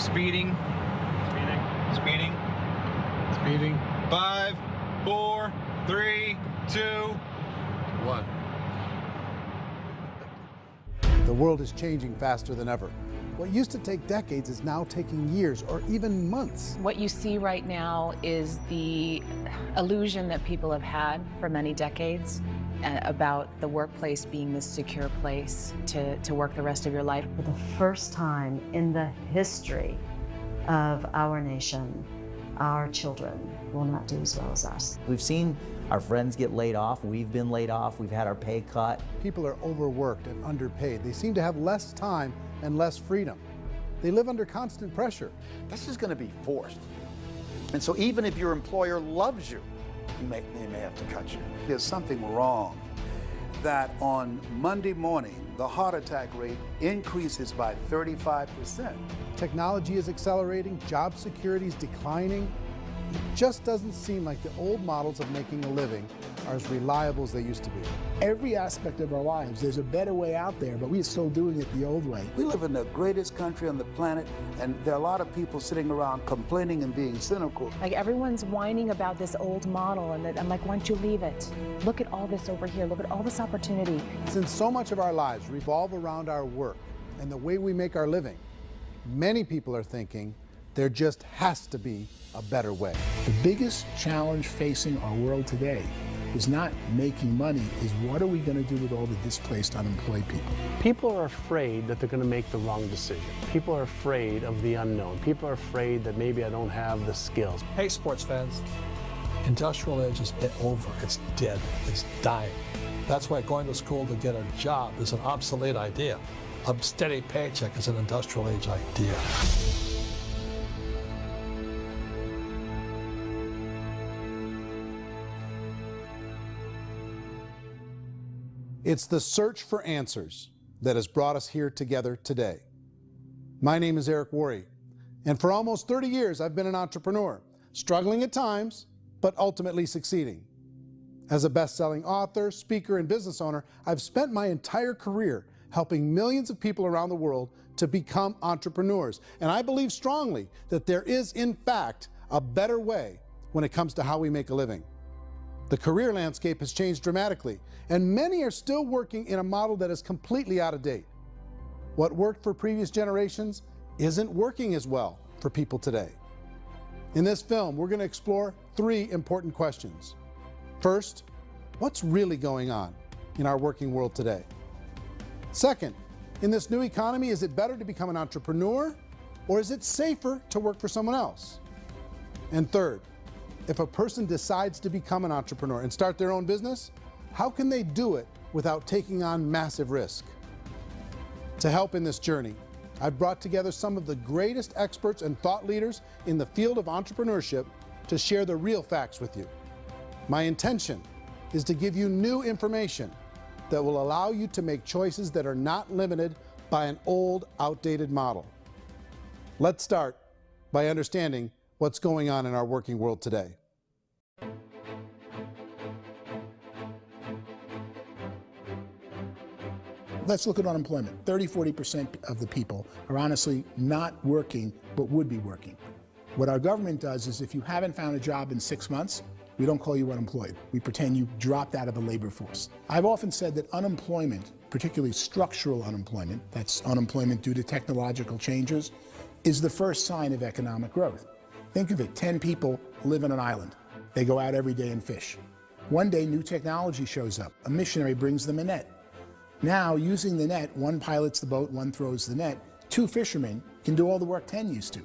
Speeding. Speeding. Speeding. 5, 4, 3, 2, 1. The world is changing faster than ever. What used to take decades is now taking years or even months. What you see right now is the illusion that people have had for many decades about the workplace being this secure place to work the rest of your life. For the first time in the history of our nation, our children will not do as well as us. We've seen our friends get laid off, we've been laid off, we've had our pay cut. People are overworked and underpaid. They seem to have less time and less freedom. They live under constant pressure. This is going to be forced. And so even if your employer loves you, they may have to cut you. There's something wrong that on Monday morning, the heart attack rate increases by 35%. Technology is accelerating, job security is declining. It just doesn't seem like the old models of making a living are as reliable as they used to be. Every aspect of our lives, there's a better way out there, but we're still doing it the old way. We live in the greatest country on the planet, and there are a lot of people sitting around complaining and being cynical. Like everyone's whining about this old model, and I'm like, why don't you leave it? Look at all this over here. Look at all this opportunity. Since so much of our lives revolve around our work and the way we make our living, many people are thinking there just has to be a better way. The biggest challenge facing our world today is not making money, is what are we going to do with all the displaced, unemployed people? People are afraid that they're going to make the wrong decision. People are afraid of the unknown. People are afraid that maybe I don't have the skills. Hey, sports fans. Industrial age is over. It's dead. It's dying. That's why going to school to get a job is an obsolete idea. A steady paycheck is an industrial age idea. It's the search for answers that has brought us here together today. My name is Eric Worre, and for almost 30 years I've been an entrepreneur, struggling at times, but ultimately succeeding. As a best-selling author, speaker, and business owner, I've spent my entire career helping millions of people around the world to become entrepreneurs. And I believe strongly that there is, in fact, a better way when it comes to how we make a living. The career landscape has changed dramatically, and many are still working in a model that is completely out of date. What worked for previous generations isn't working as well for people today. In this film, we're going to explore 3 important questions. First, what's really going on in our working world today? Second, in this new economy, is it better to become an entrepreneur, or is it safer to work for someone else? And third, if a person decides to become an entrepreneur and start their own business, how can they do it without taking on massive risk? To help in this journey, I've brought together some of the greatest experts and thought leaders in the field of entrepreneurship to share the real facts with you. My intention is to give you new information that will allow you to make choices that are not limited by an old, outdated model. Let's start by understanding what's going on in our working world today. Let's look at unemployment. 30–40% of the people are honestly not working, but would be working. What our government does is if you haven't found a job in 6 months, we don't call you unemployed. We pretend you dropped out of the labor force. I've often said that unemployment, particularly structural unemployment, that's unemployment due to technological changes, is the first sign of economic growth. Think of it, 10 people live on an island. They go out every day and fish. One day, new technology shows up. A missionary brings them a net. Now, using the net, one pilots the boat, one throws the net. 2 fishermen can do all the work 10 used to.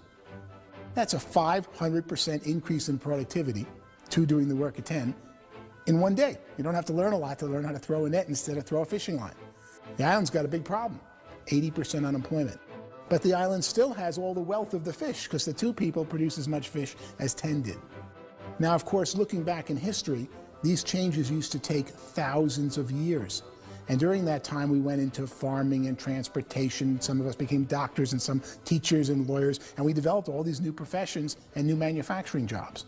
That's a 500% increase in productivity, 2 doing the work of 10, in one day. You don't have to learn a lot to learn how to throw a net instead of throw a fishing line. The island's got a big problem, 80% unemployment. But the island still has all the wealth of the fish because the 2 people produce as much fish as 10 did. Now, of course, looking back in history, these changes used to take thousands of years. And during that time, we went into farming and transportation. Some of us became doctors and some teachers and lawyers, and we developed all these new professions and new manufacturing jobs.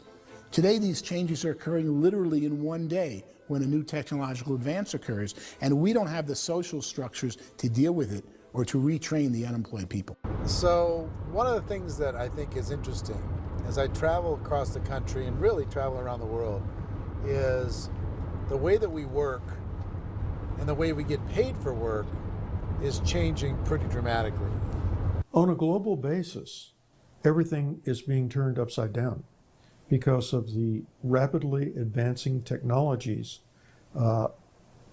Today, these changes are occurring literally in one day when a new technological advance occurs, and we don't have the social structures to deal with it or to retrain the unemployed people. So one of the things that I think is interesting as I travel across the country and really travel around the world is the way that we work and the way we get paid for work is changing pretty dramatically. On a global basis, everything is being turned upside down because of the rapidly advancing technologies.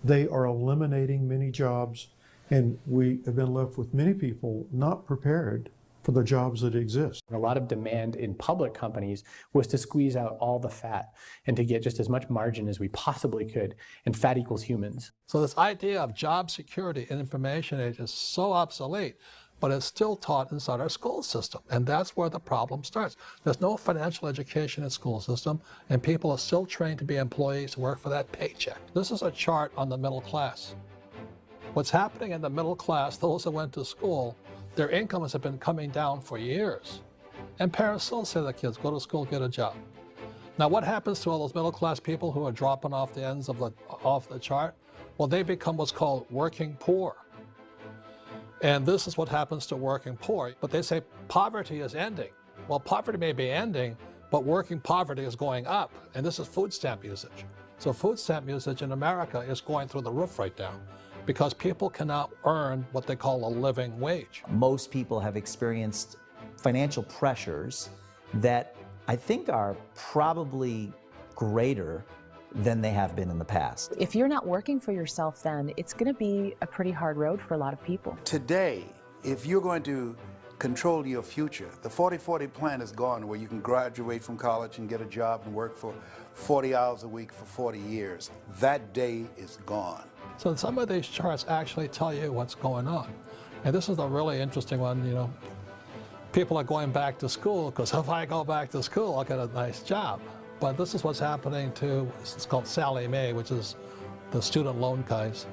They are eliminating many jobs, and we have been left with many people not prepared for the jobs that exist. A lot of demand in public companies was to squeeze out all the fat and to get just as much margin as we possibly could, and fat equals humans. So this idea of job security in information age is so obsolete, but it's still taught inside our school system, and that's where the problem starts. There's no financial education in the school system, and people are still trained to be employees to work for that paycheck. This is a chart on the middle class. What's happening in the middle class, those that went to school, their incomes have been coming down for years. And parents still say to their kids, go to school, get a job. Now what happens to all those middle class people who are dropping off the ends of the chart? Well, they become what's called working poor. And this is what happens to working poor. But they say poverty is ending. Well, poverty may be ending, but working poverty is going up. And this is food stamp usage. So food stamp usage in America is going through the roof right now, because people cannot earn what they call a living wage. Most people have experienced financial pressures that I think are probably greater than they have been in the past. If you're not working for yourself, then it's going to be a pretty hard road for a lot of people. Today, if you're going to control your future, the 40-40 plan is gone, where you can graduate from college and get a job and work for 40 hours a week for 40 years. That day is gone. So some of these charts actually tell you what's going on. And this is a really interesting one, you know. People are going back to school because if I go back to school, I'll get a nice job. But this is what's happening to, it's called Sallie Mae, which is the student loan guys.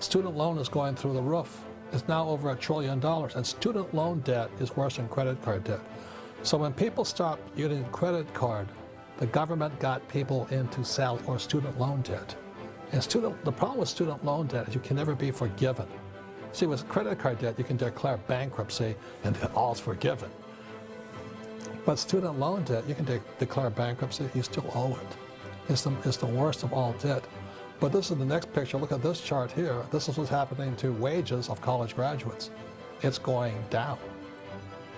Student loan is going through the roof. It's now over $1 trillion, and student loan debt is worse than credit card debt. So when people stop using credit card, the government got people into student loan debt. And the problem with student loan debt is you can never be forgiven. See, with credit card debt, you can declare bankruptcy and all's forgiven. But student loan debt, you can declare bankruptcy, you still owe it. It's the worst of all debt. But this is the next picture. Look at this chart here. This is what's happening to wages of college graduates. It's going down.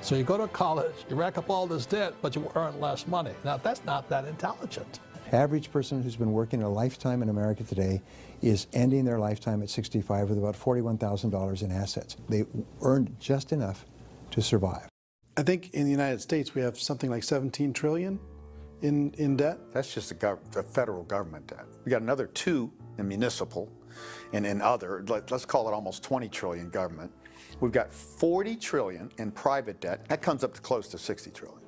So you go to college, you rack up all this debt, but you earn less money. Now, that's not that intelligent. Average person who's been working a lifetime in America today is ending their lifetime at 65 with about $41,000 in assets. They earned just enough to survive. I think in the United States we have something like 17 trillion in debt. That's just the federal government debt. We got another 2 in municipal and in other, let's call it almost 20 trillion government. We've got 40 trillion in private debt. That comes up to close to 60 trillion.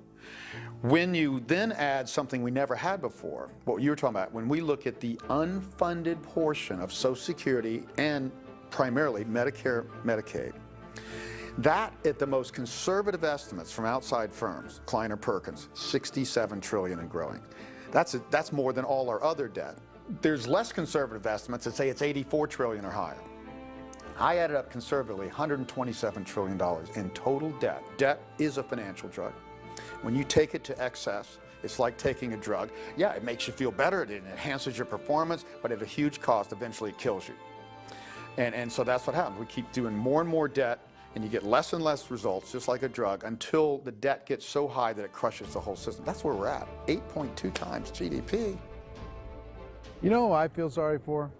When you then add something we never had before, what you were talking about, when we look at the unfunded portion of Social Security and primarily Medicare, Medicaid, that at the most conservative estimates from outside firms, Kleiner Perkins, 67 trillion and growing. That's more than all our other debt. There's less conservative estimates that say it's 84 trillion or higher. I added up conservatively $127 trillion in total debt. Debt is a financial drug. When you take it to excess, it's like taking a drug. Yeah, it makes you feel better, it enhances your performance, but at a huge cost, eventually it kills you. And so that's what happens. We keep doing more and more debt, and you get less and less results, just like a drug, until the debt gets so high that it crushes the whole system. That's where we're at, 8.2 times GDP. You know who I feel sorry for?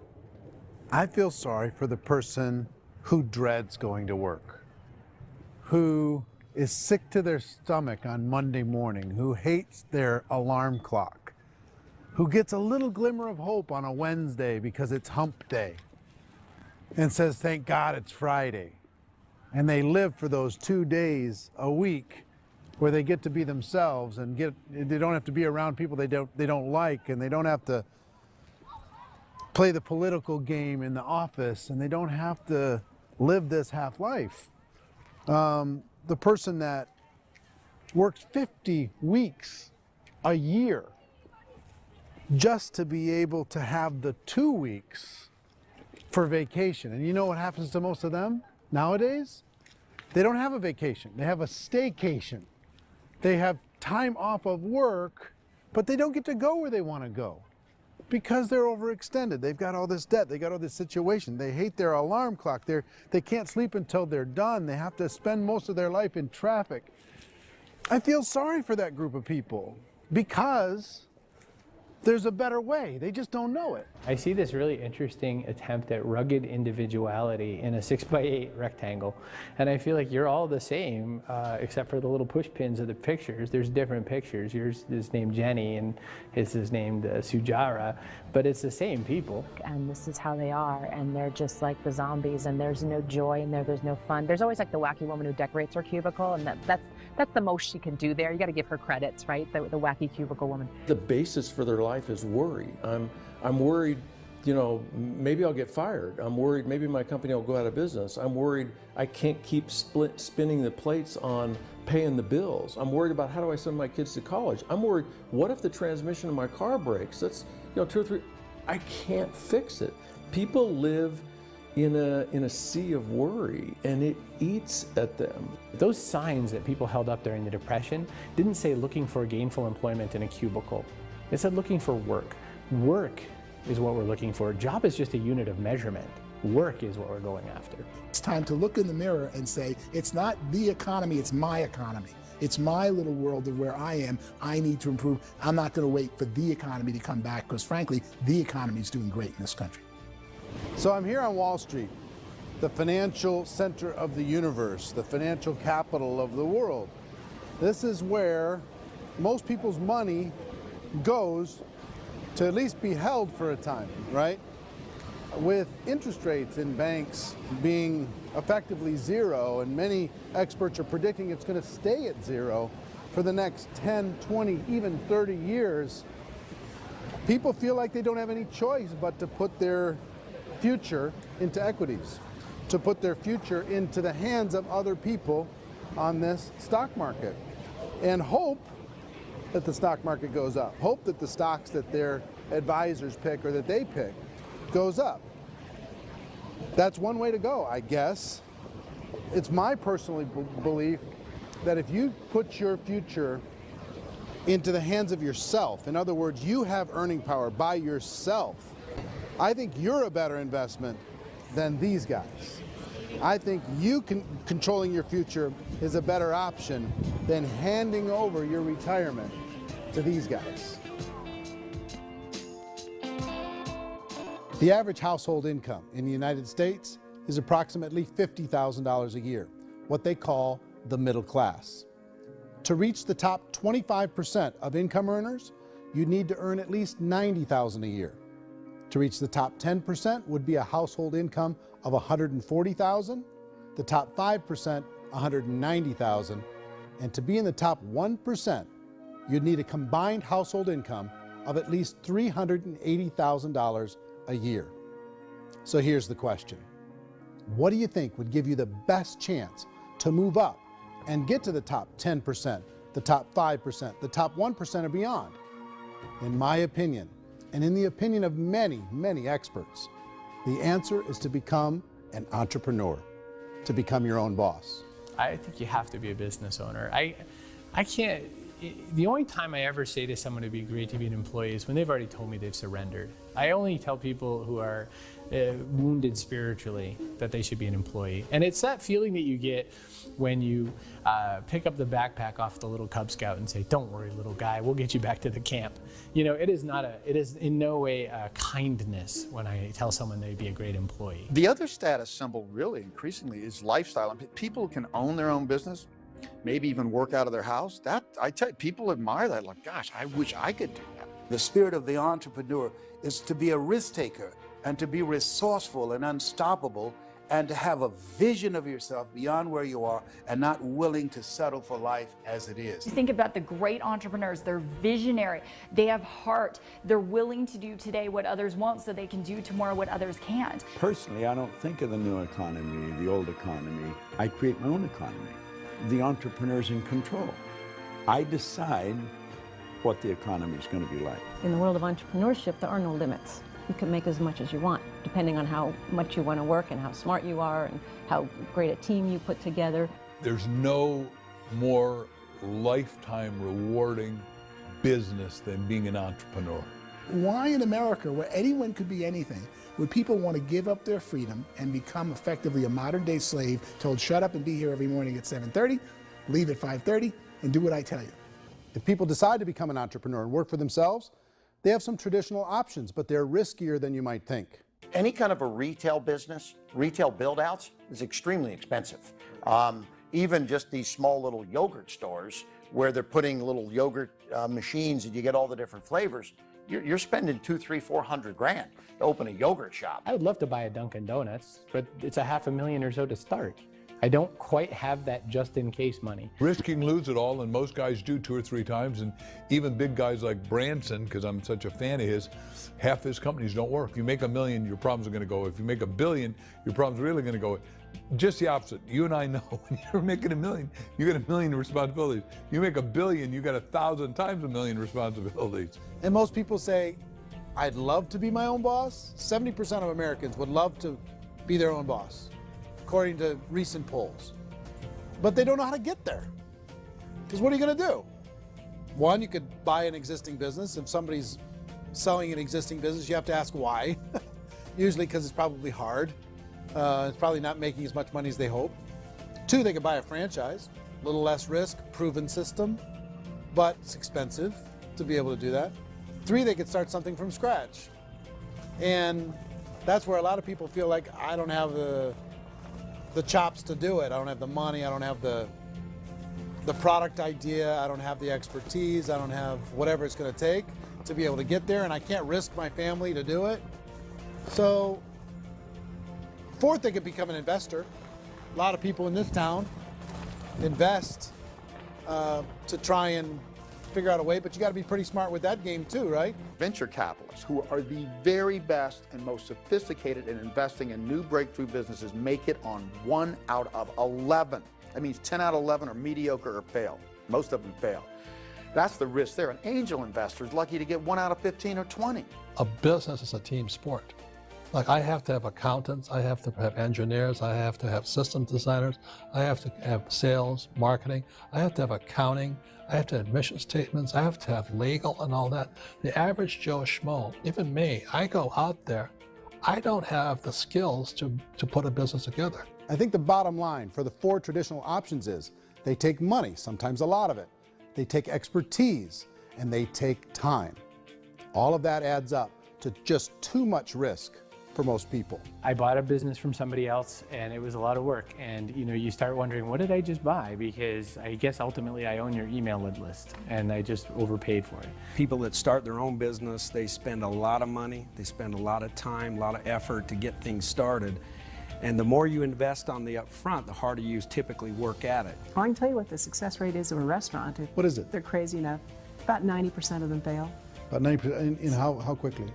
I feel sorry for the person who dreads going to work, who is sick to their stomach on Monday morning, who hates their alarm clock, who gets a little glimmer of hope on a Wednesday because it's hump day and says, thank God it's Friday. And they live for those 2 days a week where they get to be themselves and they don't have to be around people they don't like, and they don't have to play the political game in the office, and they don't have to live this half life. The person that works 50 weeks a year just to be able to have the 2 weeks for vacation. And you know what happens to most of them nowadays? They don't have a vacation. They have a staycation. They have time off of work, but they don't get to go where they want to go because they're overextended. They've got all this debt. They got all this situation. They hate their alarm clock. They can't sleep until they're done. They have to spend most of their life in traffic. I feel sorry for that group of people because there's a better way. They just don't know it. I see this really interesting attempt at rugged individuality in a 6x8 rectangle. And I feel like you're all the same, except for the little push pins of the pictures. There's different pictures. Yours is named Jenny and his is named Sujara, but it's the same people. And this is how they are, and they're just like the zombies, and there's no joy in there, there's no fun. There's always like the wacky woman who decorates her cubicle, and that's the most she can do there. You got to give her credits, right? The wacky cubicle woman. The basis for their life is worry. I'm worried, you know, maybe I'll get fired. I'm worried maybe my company will go out of business. I'm worried I can't keep spinning the plates on paying the bills. I'm worried about how do I send my kids to college. I'm worried, what if the transmission of my car breaks? That's, you know, 2 or 3, I can't fix it. People live in a sea of worry, and it eats at them. Those signs that people held up during the Depression didn't say looking for gainful employment in a cubicle. It said looking for work. Work is what we're looking for. Job is just a unit of measurement. Work is what we're going after. It's time to look in the mirror and say, it's not the economy, it's my economy. It's my little world of where I am. I need to improve. I'm not going to wait for the economy to come back because, frankly, the economy is doing great in this country. So I'm here on Wall Street, the financial center of the universe, the financial capital of the world. This is where most people's money goes to at least be held for a time, right? With interest rates in banks being effectively zero, and many experts are predicting it's going to stay at zero for the next 10, 20, even 30 years, people feel like they don't have any choice but to put their future into equities, to put their future into the hands of other people on this stock market, and hope that the stock market goes up, hope that the stocks that their advisors pick or that they pick goes up. That's one way to go, I guess. It's my personal belief that if you put your future into the hands of yourself, in other words, you have earning power by yourself, I think you're a better investment than these guys. I think you controlling your future is a better option than handing over your retirement to these guys. The average household income in the United States is approximately $50,000 a year, what they call the middle class. To reach the top 25% of income earners, you'd need to earn at least $90,000 a year. To reach the top 10% would be a household income of $140,000, the top 5%, $190,000, and to be in the top 1%, you'd need a combined household income of at least $380,000 a year. So here's the question. What do you think would give you the best chance to move up and get to the top 10%, the top 5%, the top 1% or beyond? In my opinion, and in the opinion of many, many experts, the answer is to become an entrepreneur, to become your own boss. I think you have to be a business owner. I can't, the only time I ever say to someone it'd be great to be an employee is when they've already told me they've surrendered. I only tell people who are wounded spiritually that they should be an employee. And it's that feeling that you get when you pick up the backpack off the little Cub Scout and say, "Don't worry, little guy, we'll get you back to the camp." You know, it is in no way a kindness when I tell someone they'd be a great employee. The other status symbol really increasingly is lifestyle. And people can own their own business, maybe even work out of their house. That, I tell you, people admire that, like, gosh, I wish I could do that. The spirit of the entrepreneur is to be a risk taker and to be resourceful and unstoppable and to have a vision of yourself beyond where you are and not willing to settle for life as it is. You think about the great entrepreneurs, they're visionary, they have heart, they're willing to do today what others won't so they can do tomorrow what others can't. Personally, I don't think of the new economy, the old economy. I create my own economy. The entrepreneur's in control. I decide what the economy is going to be like. In the world of entrepreneurship, there are no limits. you can make as much as you want, depending on how much you want to work and how smart you are and how great a team you put together. There's no more lifetime rewarding business than being an entrepreneur. Why in America, where anyone could be anything, would people want to give up their freedom and become effectively a modern-day slave, told shut up and be here every morning at 7:30, leave at 5:30, and do what I tell you? If people decide to become an entrepreneur and work for themselves, they have some traditional options, but they're riskier than you might think. Any kind of a retail business, retail build-outs, is extremely expensive. Even just these small little yogurt stores where they're putting little yogurt machines and you get all the different flavors, you're spending $200,000, $300,000, $400,000 to open a yogurt shop. I would love to buy a Dunkin' Donuts, but it's a $500,000 or so to start. I don't quite have that just-in-case money. Risking lose it all, and most guys do 2 or 3 times, and even big guys like Branson, because I'm such a fan of his, half his companies don't work. If you make $1 million, your problems are going to go. If you make $1 billion, your problems are really going to go. Just the opposite. You and I know when you're making $1 million, you get $1 million responsibilities. You make $1 billion, you got 1,000 times $1 million responsibilities. And most people say, I'd love to be my own boss. 70% of Americans would love to be their own boss, according to recent polls. But they don't know how to get there. Because what are you going to do? One, you could buy an existing business. If somebody's selling an existing business, you have to ask why. Usually because it's probably hard. It's probably not making as much money as they hope. 2, they could buy a franchise, a little less risk, proven system, but it's expensive to be able to do that. 3, they could start something from scratch. And that's where a lot of people feel like, I don't have the chops to do it. I don't have the money. I don't have the product idea. I don't have the expertise. I don't have whatever it's going to take to be able to get there, and I can't risk my family to do it. So 4th, they could become an investor. A lot of people in this town invest to try and figure out a way, but you got to be pretty smart with that game too, right? Venture capitalists, who are the very best and most sophisticated in investing in new breakthrough businesses, make it on 1 out of 11. That means 10 out of 11 are mediocre or fail. Most of them fail. That's the risk there. An angel investor is lucky to get 1 out of 15 or 20. A business is a team sport. Like, I have to have accountants, I have to have engineers, I have to have system designers, I have to have sales, marketing, I have to have accounting, I have to have mission statements, I have to have legal and all that. The average Joe Schmo, even me, I go out there, I don't have the skills to put a business together. I think the bottom line for the 4 traditional options is they take money, sometimes a lot of it. They take expertise, and they take time. All of that adds up to just too much risk for most people. I bought a business from somebody else, and it was a lot of work. And you start wondering, what did I just buy? Because I guess ultimately I own your email list, and I just overpaid for it. People that start their own business, they spend a lot of money, they spend a lot of time, a lot of effort to get things started. And the more you invest on the upfront, the harder you typically work at it. I can tell you what the success rate is of a restaurant. What is it? They're crazy enough. About 90% of them fail. About 90%, in how quickly?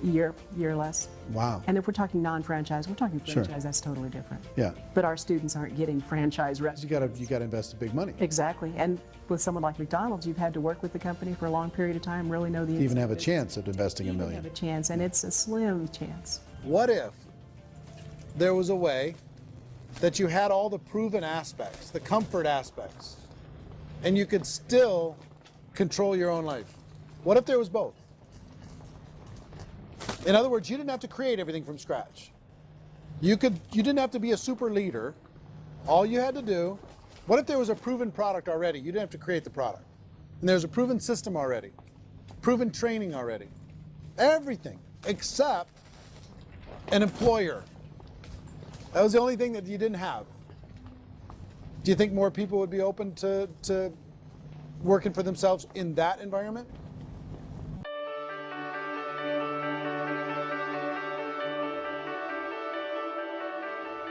Year or less. Wow. And if we're talking non-franchise, we're talking franchise, Sure. That's totally different. Yeah. But our students aren't getting franchise restaurants. You got to invest big money. Exactly. And with someone like McDonald's, you've had to work with the company for a long period of time, really know the To even have a chance at investing $1 You million. have a chance, and it's a slim chance. What if there was a way that you had all the proven aspects, the comfort aspects, and you could still control your own life? What if there was both? In other words, you didn't have to create everything from scratch. You didn't have to be a super leader. All you had to do, what if there was a proven product already? You didn't have to create the product. And there's a proven system already, proven training already. Everything except an employer. That was the only thing that you didn't have. Do you think more people would be open to working for themselves in that environment?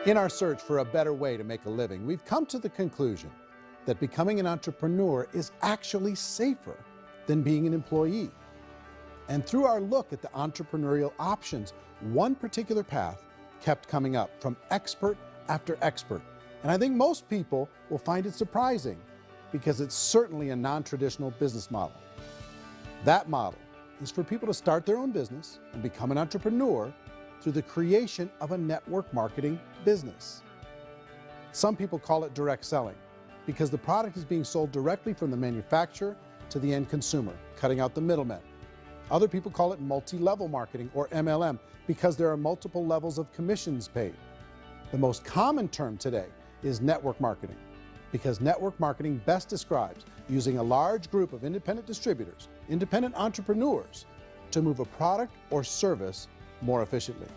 In our search for a better way to make a living, we've come to the conclusion that becoming an entrepreneur is actually safer than being an employee. And through our look at the entrepreneurial options, one particular path kept coming up from expert after expert. And I think most people will find it surprising because it's certainly a non-traditional business model. That model is for people to start their own business and become an entrepreneur through the creation of a network marketing business. Some people call it direct selling because the product is being sold directly from the manufacturer to the end consumer, cutting out the middlemen. Other people call it multi-level marketing, or MLM, because there are multiple levels of commissions paid. The most common term today is network marketing, because network marketing best describes using a large group of independent distributors, independent entrepreneurs, to move a product or service more efficiently.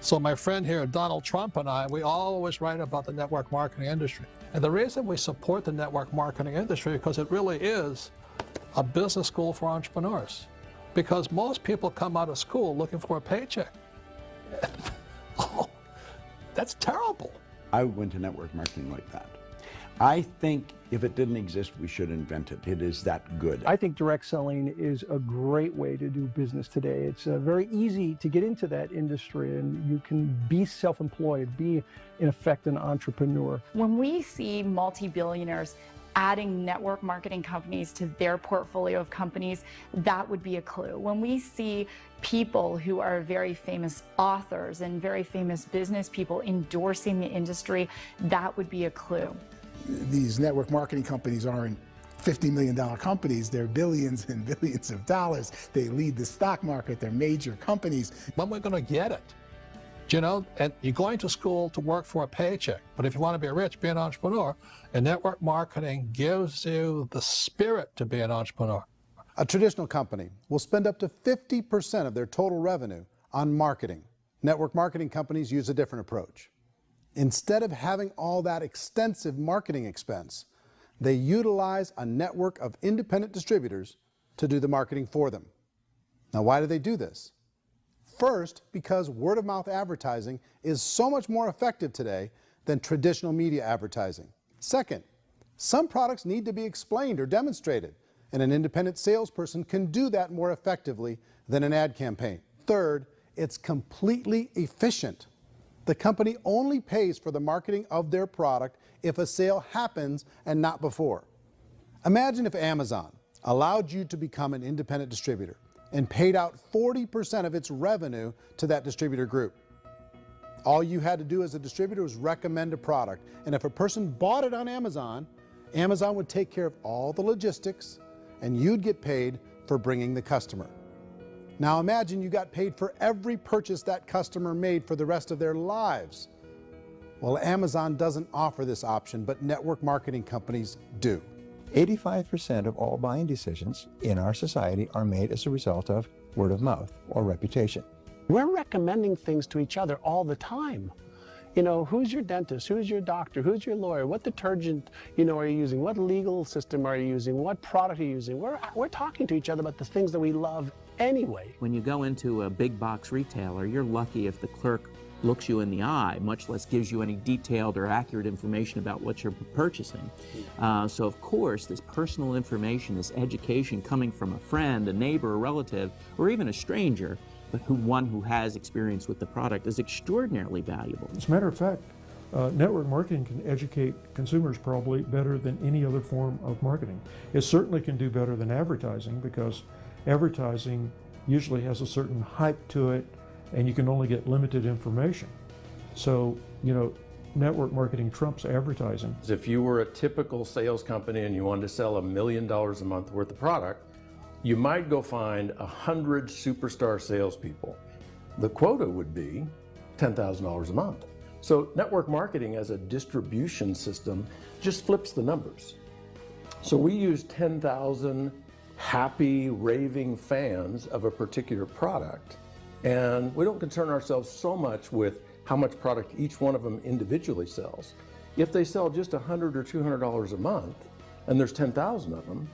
So my friend here, Donald Trump, and I, we always write about the network marketing industry. And the reason we support the network marketing industry is because it really is a business school for entrepreneurs. Because most people come out of school looking for a paycheck. Oh, that's terrible. I went to network marketing like that. I think if it didn't exist, we should invent it. It is that good. I think direct selling is a great way to do business today. It's very easy to get into that industry, and you can be self-employed, be in effect an entrepreneur. When we see multi-billionaires adding network marketing companies to their portfolio of companies, that would be a clue. When we see people who are very famous authors and very famous business people endorsing the industry, that would be a clue. These network marketing companies aren't $50 million companies, they're billions and billions of dollars. They lead the stock market, they're major companies. When we're going to get it? You know, and you're going to school to work for a paycheck, but if you want to be rich, be an entrepreneur, and network marketing gives you the spirit to be an entrepreneur. A traditional company will spend up to 50% of their total revenue on marketing. Network marketing companies use a different approach. Instead of having all that extensive marketing expense, they utilize a network of independent distributors to do the marketing for them. Now, why do they do this? First, because word-of-mouth advertising is so much more effective today than traditional media advertising. Second, some products need to be explained or demonstrated, and an independent salesperson can do that more effectively than an ad campaign. Third, it's completely efficient. The company only pays for the marketing of their product if a sale happens and not before. Imagine if Amazon allowed you to become an independent distributor and paid out 40% of its revenue to that distributor group. All you had to do as a distributor was recommend a product, and if a person bought it on Amazon, Amazon would take care of all the logistics, and you'd get paid for bringing the customer. Now imagine you got paid for every purchase that customer made for the rest of their lives. Well, Amazon doesn't offer this option, but network marketing companies do. 85% of all buying decisions in our society are made as a result of word of mouth or reputation. We're recommending things to each other all the time. You know, who's your dentist? Who's your doctor? Who's your lawyer? What detergent, are you using? What legal system are you using? What product are you using? We're talking to each other about the things that we love anyway. When you go into a big box retailer, you're lucky if the clerk looks you in the eye, much less gives you any detailed or accurate information about what you're purchasing. So of course, this personal information, this education coming from a friend, a neighbor, a relative, or even a stranger, but one who has experience with the product is extraordinarily valuable. As a matter of fact, network marketing can educate consumers probably better than any other form of marketing. It certainly can do better than advertising, because advertising usually has a certain hype to it, and you can only get limited information. So, network marketing trumps advertising. If you were a typical sales company and you wanted to sell $1 million a month worth of product, you might go find 100 superstar salespeople. The quota would be $10,000 a month. So network marketing as a distribution system just flips the numbers. So we use 10,000 happy, raving fans of a particular product, and we don't concern ourselves so much with how much product each one of them individually sells. If they sell just $100 or $200 a month, and there's 10,000 of them,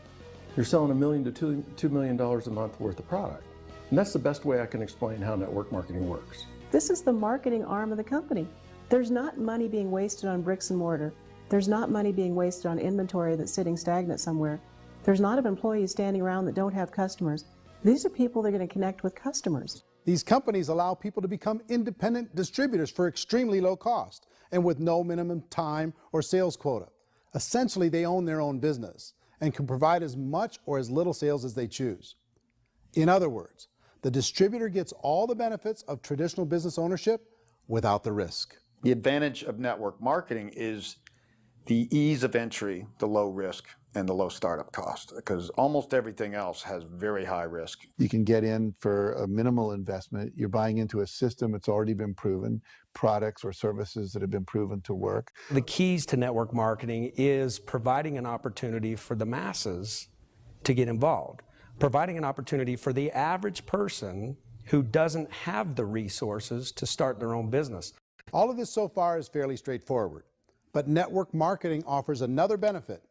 you're selling $1 million to $2 million a month worth of product. And that's the best way I can explain how network marketing works. This is the marketing arm of the company. There's not money being wasted on bricks and mortar. There's not money being wasted on inventory that's sitting stagnant somewhere. There's not of employees standing around that don't have customers. These are people that are going to connect with customers. These companies allow people to become independent distributors for extremely low cost and with no minimum time or sales quota. Essentially, they own their own business and can provide as much or as little sales as they choose. In other words, the distributor gets all the benefits of traditional business ownership without the risk. The advantage of network marketing is the ease of entry, the low risk, and the low startup cost, because almost everything else has very high risk. You can get in for a minimal investment. You're buying into a system that's already been proven, products or services that have been proven to work. The keys to network marketing is providing an opportunity for the masses to get involved, providing an opportunity for the average person who doesn't have the resources to start their own business. All of this so far is fairly straightforward, but network marketing offers another benefit,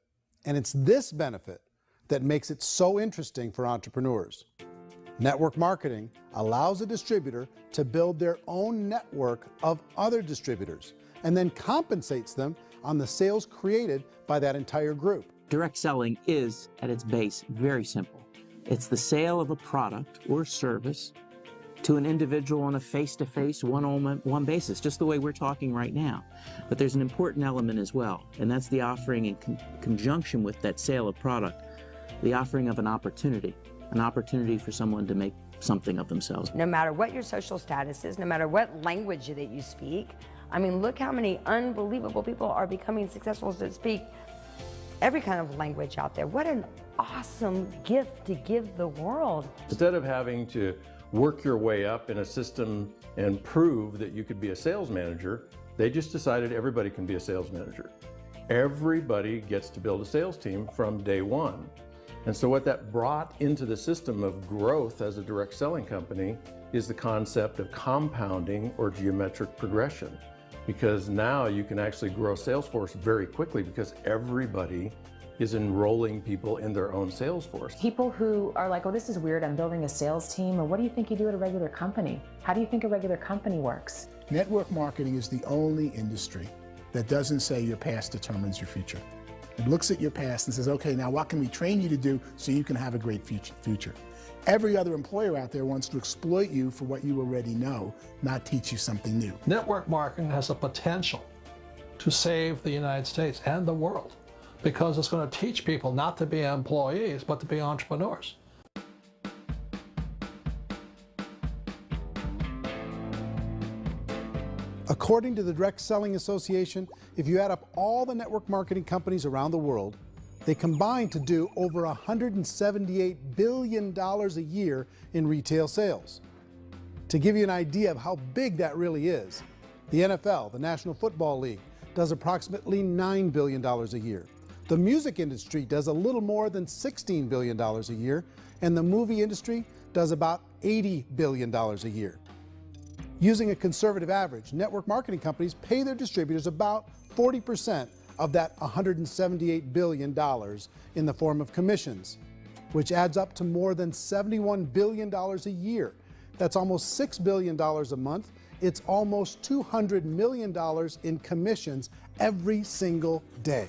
and it's this benefit that makes it so interesting for entrepreneurs. Network marketing allows a distributor to build their own network of other distributors and then compensates them on the sales created by that entire group. Direct selling is, at its base, very simple. It's the sale of a product or service to an individual on a face-to-face, one-on-one basis, just the way we're talking right now. But there's an important element as well, and that's the offering in conjunction with that sale of product, the offering of an opportunity for someone to make something of themselves. No matter what your social status is, no matter what language that you speak, I mean, look how many unbelievable people are becoming successful that speak every kind of language out there. What an awesome gift to give the world. Instead of having to work your way up in a system and prove that you could be a sales manager, they just decided everybody can be a sales manager. Everybody gets to build a sales team from day one. And so what that brought into the system of growth as a direct selling company is the concept of compounding or geometric progression. Because now you can actually grow a sales force very quickly because everybody is enrolling people in their own sales force. People who are like, oh, this is weird, I'm building a sales team, or what do you think you do at a regular company? How do you think a regular company works? Network marketing is the only industry that doesn't say your past determines your future. It looks at your past and says, okay, now what can we train you to do so you can have a great future? Every other employer out there wants to exploit you for what you already know, not teach you something new. Network marketing has the potential to save the United States and the world because it's going to teach people not to be employees, but to be entrepreneurs. According to the Direct Selling Association, if you add up all the network marketing companies around the world, they combine to do over $178 billion a year in retail sales. To give you an idea of how big that really is, the NFL, the National Football League, does approximately $9 billion a year. The music industry does a little more than $16 billion a year, and the movie industry does about $80 billion a year. Using a conservative average, network marketing companies pay their distributors about 40% of that $178 billion in the form of commissions, which adds up to more than $71 billion a year. That's almost $6 billion a month. It's almost $200 million in commissions every single day.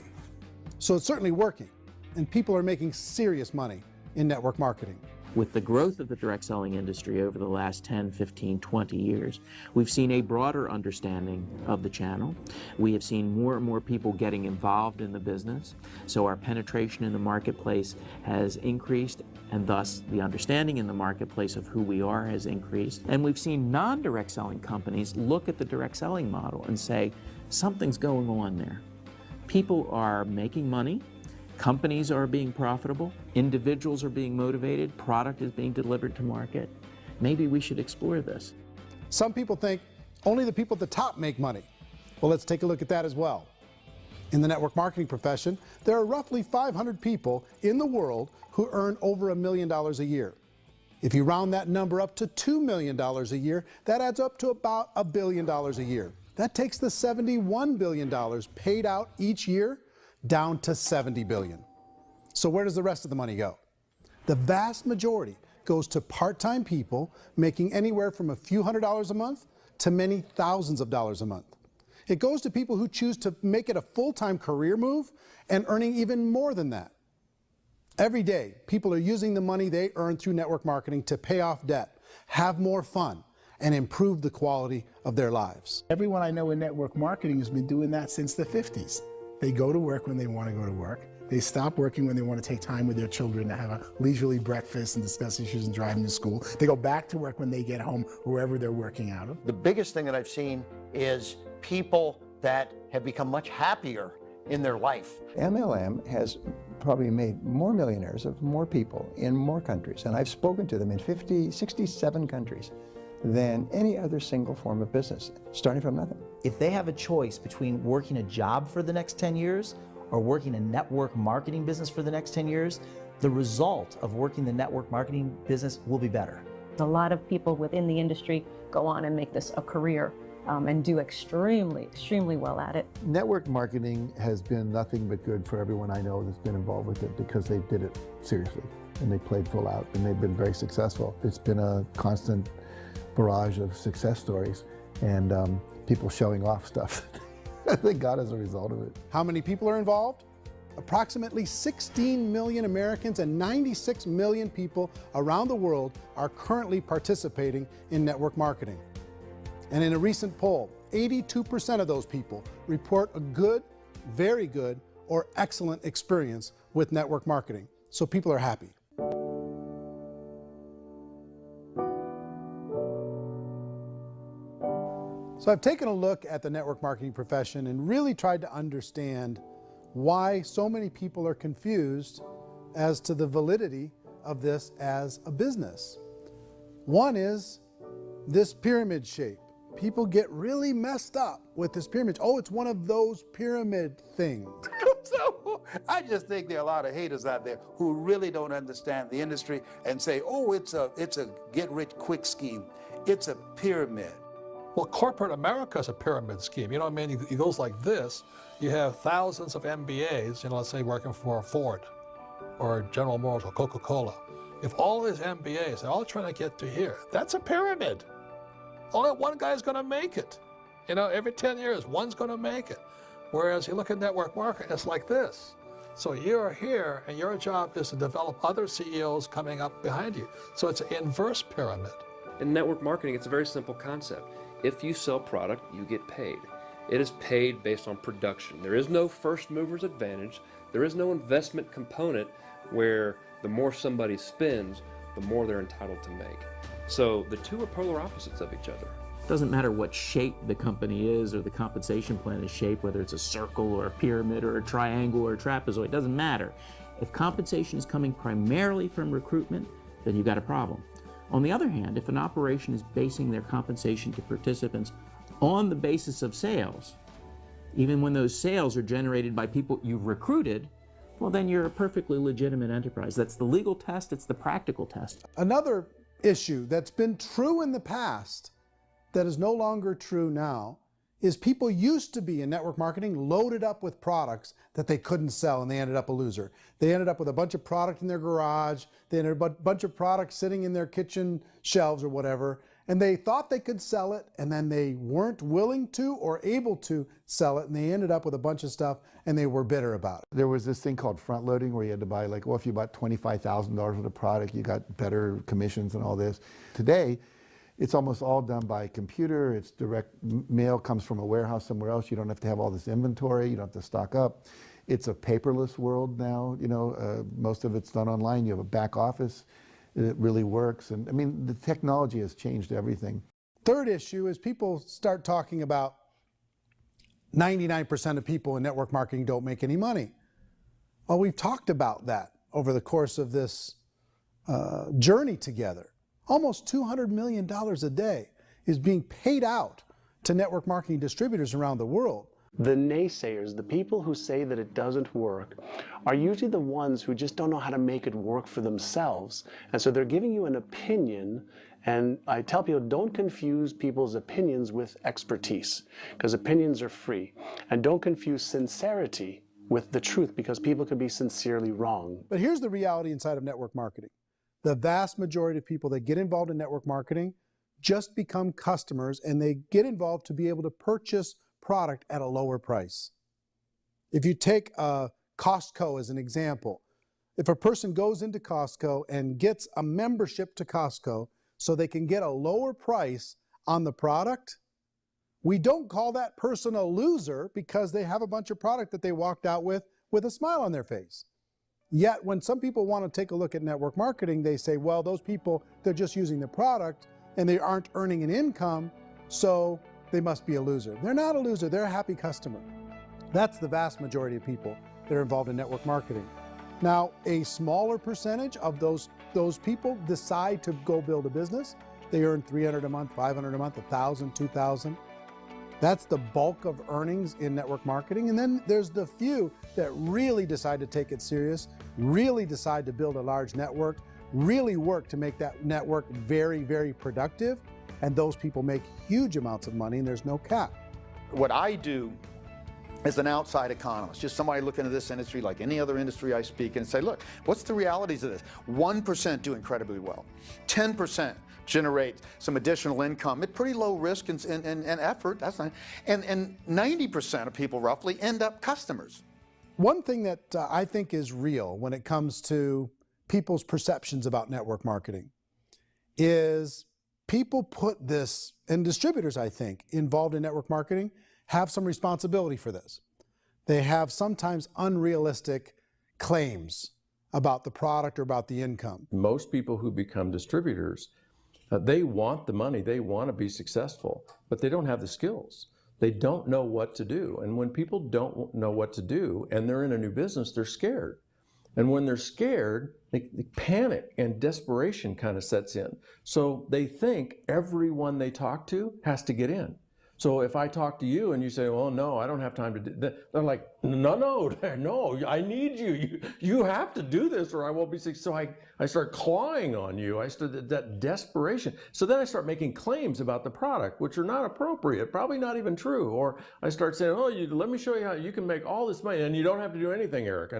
So it's certainly working, and people are making serious money in network marketing. With the growth of the direct selling industry over the last 10, 15, 20 years, we've seen a broader understanding of the channel. We have seen more and more people getting involved in the business, so our penetration in the marketplace has increased, and thus the understanding in the marketplace of who we are has increased. And we've seen non-direct selling companies look at the direct selling model and say, something's going on there. People are making money. Companies are being profitable, individuals are being motivated, product is being delivered to market. Maybe we should explore this. Some people think only the people at the top make money. Well, let's take a look at that as well. In the network marketing profession, there are roughly 500 people in the world who earn over $1 million a year. If you round that number up to $2 million a year, that adds up to about $1 billion a year. That takes the $71 billion paid out each year down to $70 billion. So where does the rest of the money go? The vast majority goes to part-time people making anywhere from a few $100s a month to many thousands of dollars a month. It goes to people who choose to make it a full-time career move and earning even more than that. Every day, people are using the money they earn through network marketing to pay off debt, have more fun, and improve the quality of their lives. Everyone I know in network marketing has been doing that since the 50s. They go to work when they want to go to work. They stop working when they want to take time with their children to have a leisurely breakfast and discuss issues and driving to school. They go back to work when they get home, wherever they're working out of. The biggest thing that I've seen is people that have become much happier in their life. MLM has probably made more millionaires of more people in more countries, and I've spoken to them in 67 countries, than any other single form of business, starting from nothing. If they have a choice between working a job for the next 10 years or working a network marketing business for the next 10 years, the result of working the network marketing business will be better. A lot of people within the industry go on and make this a career and do extremely well at it. Network marketing has been nothing but good for everyone I know that's been involved with it because they did it seriously and they played full out and they've been very successful. It's been a constant barrage of success stories and people showing off stuff that they got as a result of it. How many people are involved? Approximately 16 million Americans and 96 million people around the world are currently participating in network marketing. And in a recent poll, 82% of those people report a good, very good, or excellent experience with network marketing. So people are happy. So I've taken a look at the network marketing profession and really tried to understand why so many people are confused as to the validity of this as a business. One is this pyramid shape. People get really messed up with this pyramid. Oh, it's one of those pyramid things. So I just think there are a lot of haters out there who really don't understand the industry and say, oh, it's a get-rich-quick scheme. It's a pyramid. Well, corporate America is a pyramid scheme. You know what I mean? It goes like this. You have thousands of MBAs, you know, let's say working for Ford or General Motors or Coca-Cola. If all these MBAs, they're all trying to get to here, that's a pyramid. Only one guy's going to make it. You know, every 10 years, one's going to make it. Whereas you look at network marketing, it's like this. So you're here, and your job is to develop other CEOs coming up behind you. So it's an inverse pyramid. In network marketing, it's a very simple concept. If you sell product, you get paid. It is paid based on production. There is no first mover's advantage. There is no investment component where the more somebody spends, the more they're entitled to make. So the two are polar opposites of each other. It doesn't matter what shape the company is or the compensation plan is shaped, whether it's a circle or a pyramid or a triangle or a trapezoid, it doesn't matter. If compensation is coming primarily from recruitment, then you've got a problem. On the other hand, if an operation is basing their compensation to participants on the basis of sales, even when those sales are generated by people you've recruited, well, then you're a perfectly legitimate enterprise. That's the legal test, it's the practical test. Another issue that's been true in the past that is no longer true now is people used to be in network marketing loaded up with products that they couldn't sell and they ended up a loser. They ended up with a bunch of product in their garage, they ended up with a bunch of products sitting in their kitchen shelves or whatever, and they thought they could sell it and then they weren't willing to or able to sell it and they ended up with a bunch of stuff and they were bitter about it. There was this thing called front loading where you had to buy, like, well, if you bought $25,000 worth of product, you got better commissions and all this. Today, it's almost all done by computer. It's direct mail, comes from a warehouse somewhere else. You don't have to have all this inventory. You don't have to stock up. It's a paperless world now. You know, most of it's done online. You have a back office. It really works. And I mean, the technology has changed everything. Third issue is people start talking about 99% of people in network marketing don't make any money. Well, we've talked about that over the course of this journey together. Almost $200 million a day is being paid out to network marketing distributors around the world. The naysayers, the people who say that it doesn't work, are usually the ones who just don't know how to make it work for themselves. And so they're giving you an opinion, and I tell people, don't confuse people's opinions with expertise, because opinions are free. And don't confuse sincerity with the truth, because people can be sincerely wrong. But here's the reality inside of network marketing. The vast majority of people that get involved in network marketing just become customers, and they get involved to be able to purchase product at a lower price. If you take Costco as an example, if a person goes into Costco and gets a membership to Costco so they can get a lower price on the product, we don't call that person a loser because they have a bunch of product that they walked out with with a smile on their face. Yet when some people want to take a look at network marketing, they say, well, those people, they're just using the product and they aren't earning an income, so they must be a loser. They're not a loser, they're a happy customer. That's the vast majority of people that are involved in network marketing. Now, a smaller percentage of those people decide to go build a business. They earn $300 a month, $500 a month, $1,000, $2,000. That's the bulk of earnings in network marketing. And then there's the few that really decide to take it serious, really decide to build a large network, really work to make that network very, very productive. And those people make huge amounts of money and there's no cap. What I do as an outside economist, just somebody looking at this industry like any other industry I speak and say, look, what's the realities of this? 1% do incredibly well. 10% generate some additional income at pretty low risk and effort. That's not, and 90% of people roughly end up customers. One thing that I think is real when it comes to people's perceptions about network marketing is people put this, and distributors, I think, involved in network marketing have some responsibility for this. They have sometimes unrealistic claims about the product or about the income. Most people who become distributors, they want the money, they want to be successful, but they don't have the skills. They don't know what to do. And when people don't know what to do and they're in a new business, they're scared. And when they're scared, they panic and desperation kind of sets in. So they think everyone they talk to has to get in. So if I talk to you and you say, well, no, I don't have time to do that, they're like, no, I need you. You have to do this or I won't be successful. So I start clawing on you. I start that desperation. So then I start making claims about the product, which are not appropriate, probably not even true. Or I start saying, oh, let me show you how you can make all this money and you don't have to do anything, Eric.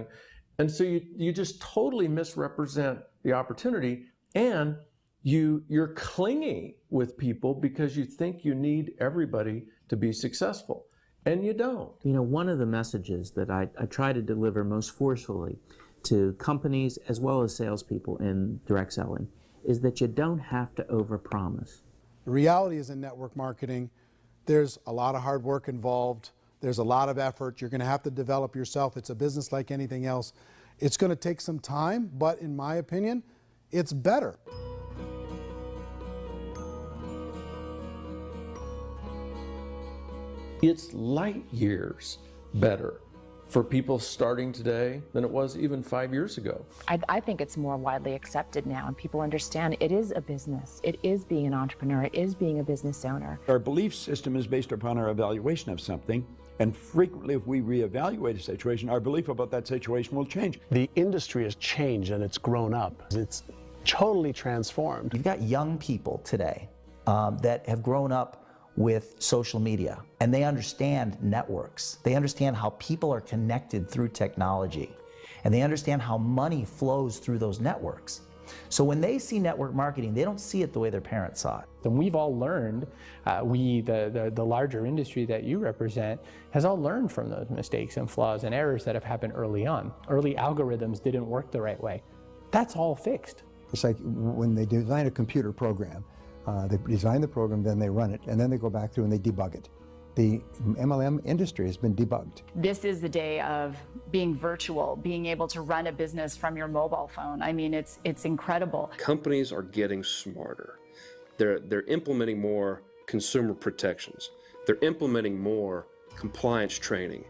And so you just totally misrepresent the opportunity, and you're clingy with people because you think you need everybody to be successful, and you don't. You know, one of the messages that I try to deliver most forcefully to companies as well as salespeople in direct selling is that you don't have to overpromise. The reality is in network marketing, there's a lot of hard work involved. There's a lot of effort. You're going to have to develop yourself. It's a business like anything else. It's going to take some time, but in my opinion, it's better. It's light years better for people starting today than it was even 5 years ago. I think it's more widely accepted now, and people understand it is a business. It is being an entrepreneur. It is being a business owner. Our belief system is based upon our evaluation of something, and frequently if we reevaluate a situation, our belief about that situation will change. The industry has changed and it's grown up. It's totally transformed. You've got young people today that have grown up with social media, and they understand networks. They understand how people are connected through technology, and they understand how money flows through those networks. So when they see network marketing, they don't see it the way their parents saw it. And we've all learned, the larger industry that you represent, has all learned from those mistakes and flaws and errors that have happened early on. Early algorithms didn't work the right way. That's all fixed. It's like when they design a computer program, they design the program, then they run it, and then they go back through and they debug it. The MLM industry has been debugged. This is the day of being virtual, being able to run a business from your mobile phone. I mean, it's incredible. Companies are getting smarter. They're implementing more consumer protections. They're implementing more compliance training.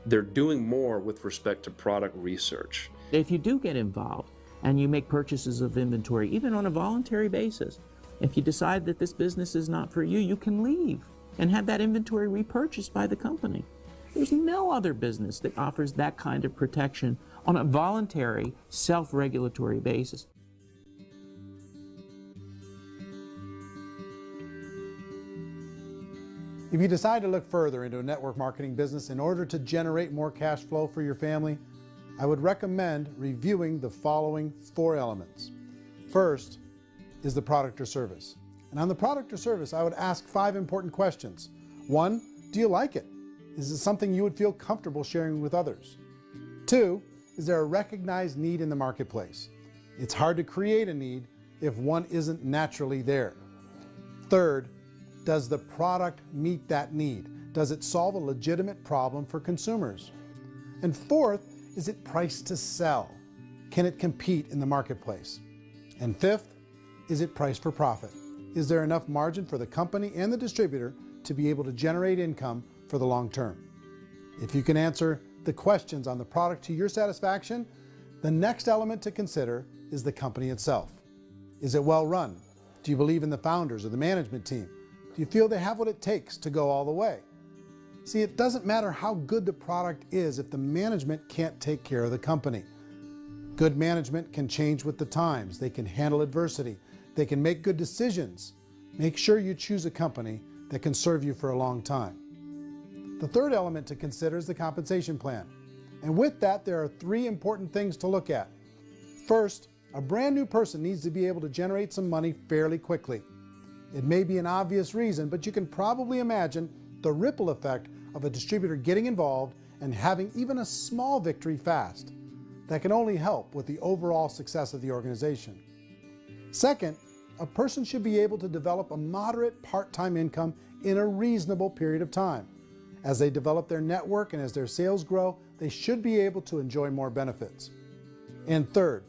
They're doing more with respect to product research. If you do get involved and you make purchases of inventory, even on a voluntary basis, if you decide that this business is not for you, you can leave and have that inventory repurchased by the company. There's no other business that offers that kind of protection on a voluntary, self-regulatory basis. If you decide to look further into a network marketing business in order to generate more cash flow for your family, I would recommend reviewing the following 4 elements. First is the product or service. And on the product or service, I would ask 5 important questions. 1, do you like it? Is it something you would feel comfortable sharing with others? 2, is there a recognized need in the marketplace? It's hard to create a need if one isn't naturally there. 3rd, does the product meet that need? Does it solve a legitimate problem for consumers? And 4th, is it priced to sell? Can it compete in the marketplace? And fifth, is it priced for profit? Is there enough margin for the company and the distributor to be able to generate income for the long term? If you can answer the questions on the product to your satisfaction, the next element to consider is the company itself. Is it well run? Do you believe in the founders or the management team? Do you feel they have what it takes to go all the way? See, it doesn't matter how good the product is if the management can't take care of the company. Good management can change with the times. They can handle adversity. They can make good decisions. Make sure you choose a company that can serve you for a long time. The third element to consider is the compensation plan. And with that, there are three important things to look at. First, a brand new person needs to be able to generate some money fairly quickly. It may be an obvious reason, but you can probably imagine the ripple effect of a distributor getting involved and having even a small victory fast. That can only help with the overall success of the organization. Second, a person should be able to develop a moderate part-time income in a reasonable period of time. As they develop their network and as their sales grow, they should be able to enjoy more benefits. And third,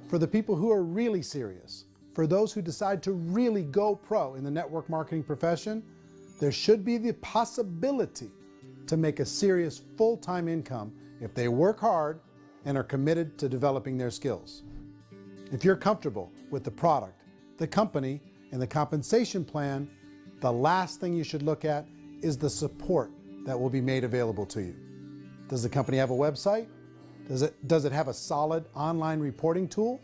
for the people who are really serious, for those who decide to really go pro in the network marketing profession, there should be the possibility to make a serious full-time income if they work hard and are committed to developing their skills. If you're comfortable with the product, the company, and the compensation plan, the last thing you should look at is the support that will be made available to you. Does the company have a website? Does it have a solid online reporting tool?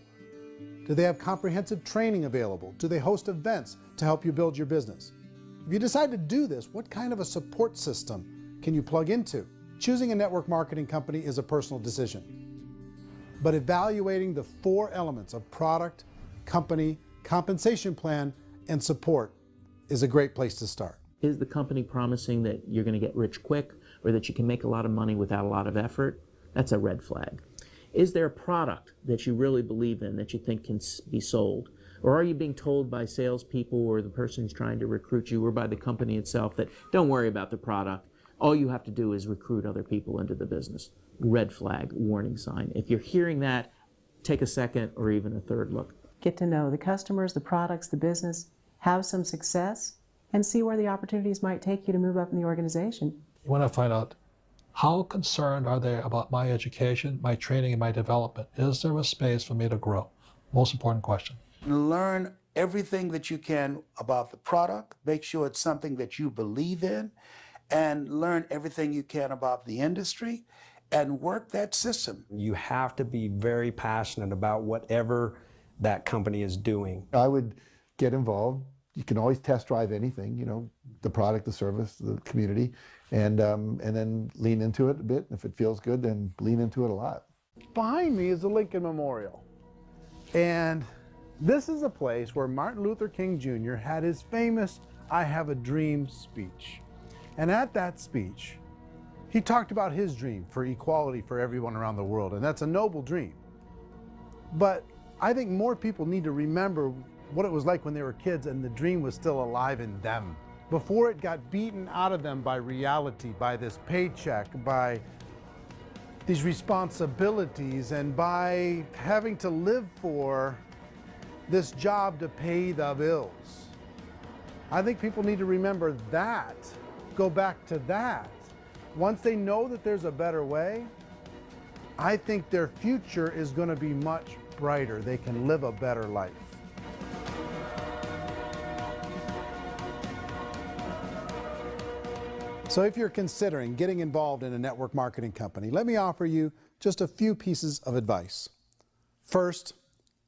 Do they have comprehensive training available? Do they host events to help you build your business? If you decide to do this, what kind of a support system can you plug into? Choosing a network marketing company is a personal decision. But evaluating the four elements of product, company, compensation plan, and support is a great place to start. Is the company promising that you're going to get rich quick or that you can make a lot of money without a lot of effort? That's a red flag. Is there a product that you really believe in that you think can be sold? Or are you being told by salespeople or the person who's trying to recruit you or by the company itself that don't worry about the product, all you have to do is recruit other people into the business? Red flag, warning sign. If you're hearing that, take a second or even a third look. Get to know the customers, the products, the business, have some success, and see where the opportunities might take you to move up in the organization. You want to find out how concerned are they about my education, my training, and my development? Is there a space for me to grow? Most important question. Learn everything that you can about the product. Make sure it's something that you believe in, and learn everything you can about the industry and work that system. You have to be very passionate about whatever that company is doing. I would get involved. You can always test drive anything, you know, the product, the service, the community, and then lean into it a bit. If it feels good, then lean into it a lot. Behind me is the Lincoln Memorial. And this is a place where Martin Luther King Jr. had his famous "I Have a Dream" speech. And at that speech, he talked about his dream for equality for everyone around the world, and that's a noble dream. But I think more people need to remember what it was like when they were kids and the dream was still alive in them, before it got beaten out of them by reality, by this paycheck, by these responsibilities, and by having to live for this job to pay the bills. I think people need to remember that, go back to that. Once they know that there's a better way, I think their future is going to be much brighter. They can live a better life. So if you're considering getting involved in a network marketing company, let me offer you just a few pieces of advice. First,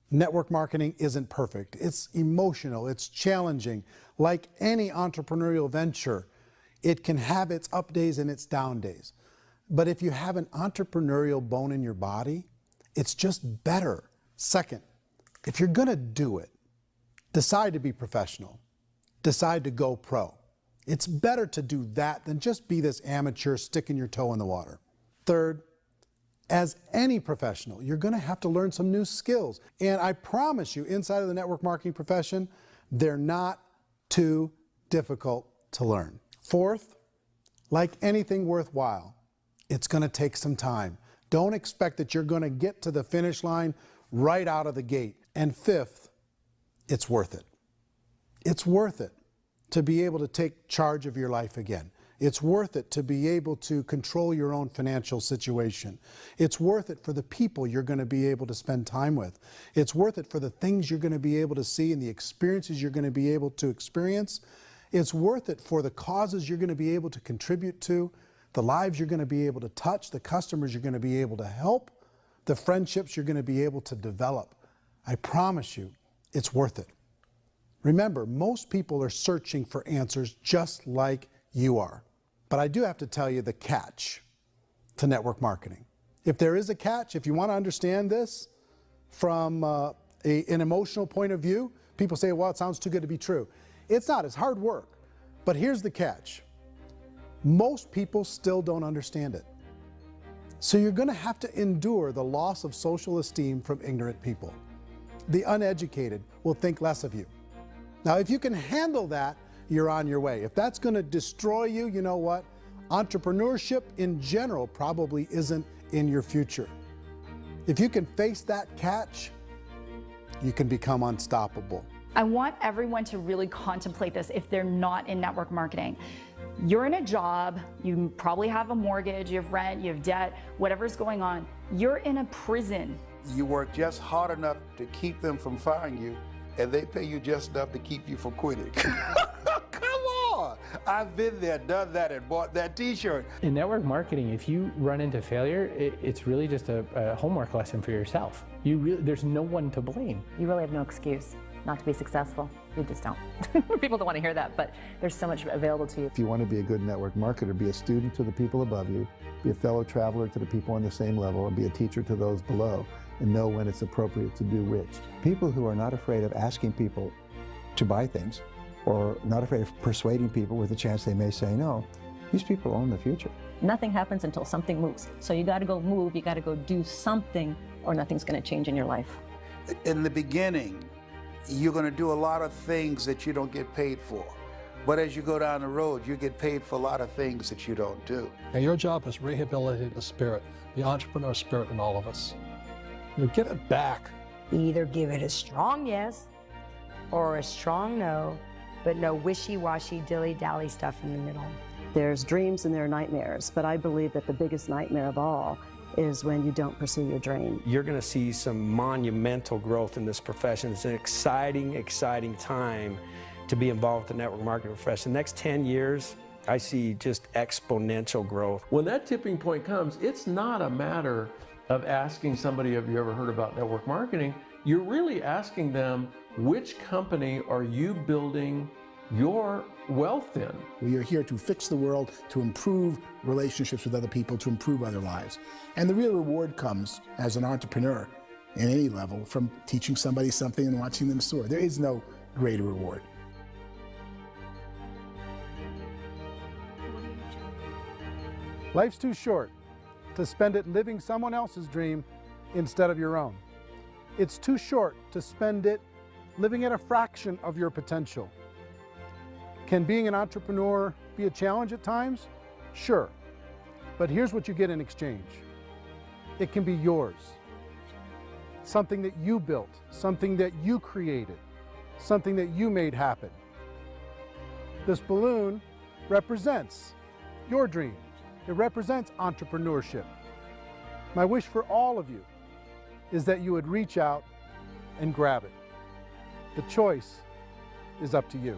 network marketing isn't perfect. It's emotional, it's challenging. Like any entrepreneurial venture, it can have its up days and its down days. But if you have an entrepreneurial bone in your body, it's just better. Second, if you're gonna do it, decide to be professional. Decide to go pro. It's better to do that than just be this amateur sticking your toe in the water. Third, as any professional, you're gonna have to learn some new skills. And I promise you, inside of the network marketing profession, they're not too difficult to learn. Fourth, like anything worthwhile, it's gonna take some time. Don't expect that you're going to get to the finish line right out of the gate. And fifth, it's worth it. It's worth it to be able to take charge of your life again. It's worth it to be able to control your own financial situation. It's worth it for the people you're going to be able to spend time with. It's worth it for the things you're going to be able to see and the experiences you're going to be able to experience. It's worth it for the causes you're going to be able to contribute to, the lives you're going to be able to touch, the customers you're going to be able to help, the friendships you're going to be able to develop. I promise you, it's worth it. Remember, most people are searching for answers just like you are. But I do have to tell you the catch to network marketing. If there is a catch, if you want to understand this from an emotional point of view, people say, well, it sounds too good to be true. It's not, it's hard work. But here's the catch. Most people still don't understand it. So you're going to have to endure the loss of social esteem from ignorant people. The uneducated will think less of you. Now, if you can handle that, you're on your way. If that's going to destroy you, you know what? Entrepreneurship in general probably isn't in your future. If you can face that catch, you can become unstoppable. I want everyone to really contemplate this if they're not in network marketing. You're in a job, you probably have a mortgage, you have rent, you have debt, whatever's going on. You're in a prison. You work just hard enough to keep them from firing you, and they pay you just enough to keep you from quitting. Come on! I've been there, done that, and bought that t-shirt. In network marketing, if you run into failure, it's really just a homework lesson for yourself. There's no one to blame. You really have no excuse not to be successful. You just don't. People don't want to hear that, but there's so much available to you. If you want to be a good network marketer, be a student to the people above you, be a fellow traveler to the people on the same level, and be a teacher to those below, and know when it's appropriate to do which. People who are not afraid of asking people to buy things, or not afraid of persuading people with a chance they may say no, these people own the future. Nothing happens until something moves. So you got to go move, you got to go do something, or nothing's going to change in your life. In the beginning, you're going to do a lot of things that you don't get paid for. But as you go down the road, you get paid for a lot of things that you don't do. And your job is rehabilitate the spirit, the entrepreneur spirit in all of us. You get it back. Either give it a strong yes or a strong no, but no wishy-washy, dilly-dally stuff in the middle. There's dreams and there are nightmares, but I believe that the biggest nightmare of all is when you don't pursue your dream. You're going to see some monumental growth in this profession. It's an exciting, exciting time to be involved with the network marketing profession. The next 10 years, I see just exponential growth. When that tipping point comes, it's not a matter of asking somebody, have you ever heard about network marketing? You're really asking them, which company are you building your wealth in? We are here to fix the world, to improve relationships with other people, to improve other lives. And the real reward comes as an entrepreneur in any level from teaching somebody something and watching them soar. There is no greater reward. Life's too short to spend it living someone else's dream instead of your own. It's too short to spend it living at a fraction of your potential. Can being an entrepreneur be a challenge at times? Sure. But here's what you get in exchange. It can be yours. Something that you built, something that you created, something that you made happen. This balloon represents your dream. It represents entrepreneurship. My wish for all of you is that you would reach out and grab it. The choice is up to you.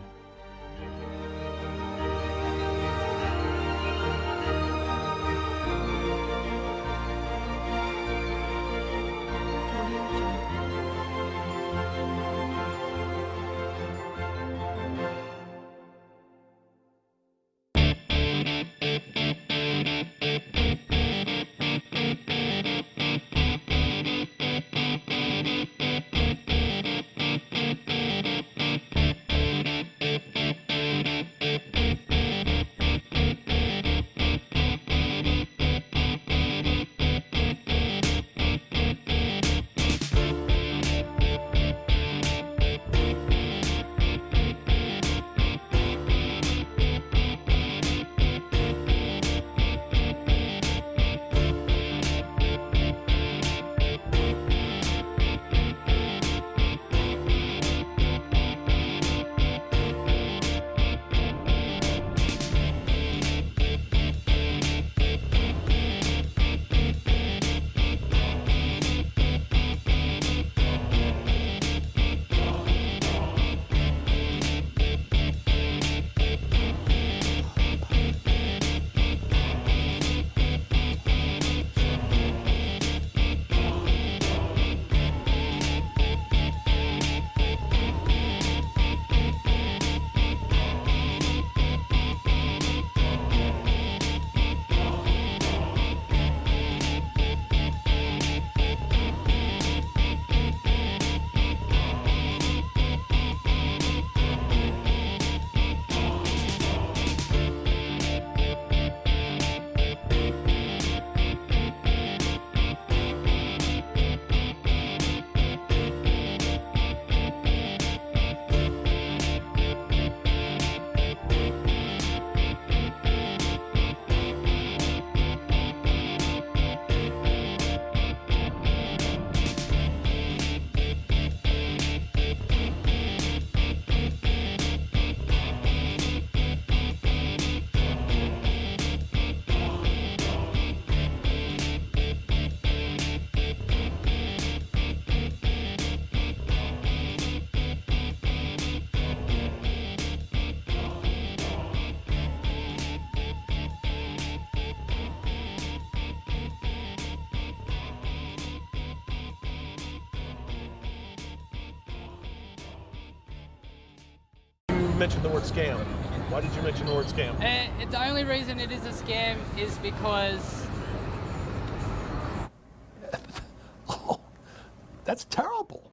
mention the word scam? Why did you mention the word scam? The only reason it is a scam is because... That's terrible.